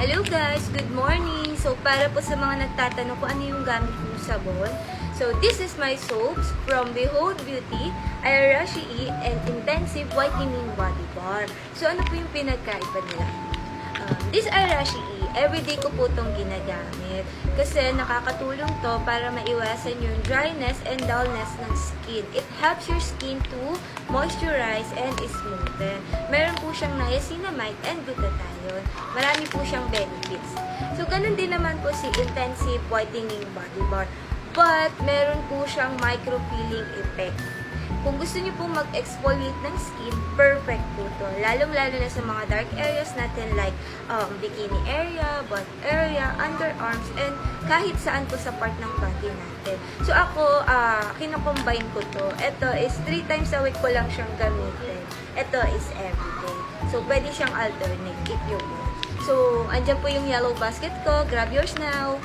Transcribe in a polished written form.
Hello guys! Good morning! So, para po sa mga nagtatanong kung ano yung gamit kong sabon. So, this is my soaps from Behold Beauty, Ayarashi E, and Intensive Whitening Body Bar. So, ano po yung pinagkaiba nila? This Ayarashi E, everyday ko po itong ginagamit. Kasi nakakatulong to para maiwasan yung dryness and dullness ng skin. It helps your skin to moisturize and smoothen. Meron po siyang niacinamide and glutathione. Marami po siyang benefits. So, ganun din naman po si Intensive Whitening Body Bar. But, meron po siyang micro-peeling effect. Kung gusto niyo pong mag-exfoliate ng skin, perfect po to. Lalong-lalo na sa mga dark areas natin like bikini area, butt area, underarms, and kahit saan po sa part ng body natin. So ako, kinocombine ko to. Ito is 3 times a week ko lang siyang gamitin. Ito is everyday. So pwede siyang alternate if you want. So, andyan po yung yellow basket ko. Grab yours now.